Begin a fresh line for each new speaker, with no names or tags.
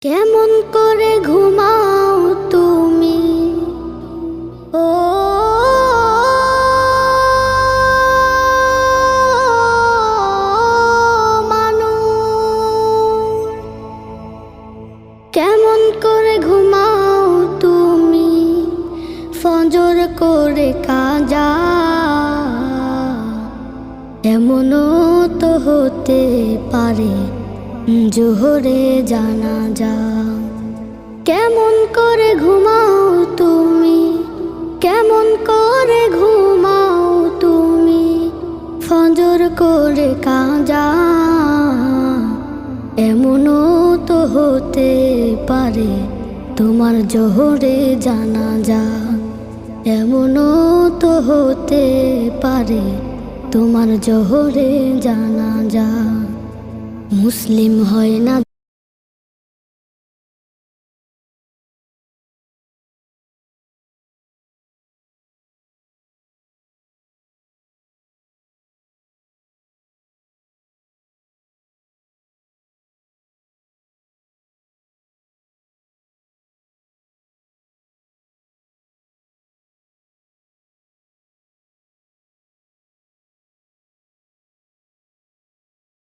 কেমন করে ঘুমাও তুমি ও মানুষ, কেমন করে ঘুমাও তুমি ফজর করে কাজা, এমনও তো হতে পারে জোহরে জানাজা। কেমন করে ঘুমাও তুমি, কেমন করে ঘুমাও তুমি ফজর করে কাজা, এমনও তো হতে পারে তোমার জোহরে জানাজা, এমনও তো হতে পারে তোমার জোহরে জানাজা। মুসলিম হয় না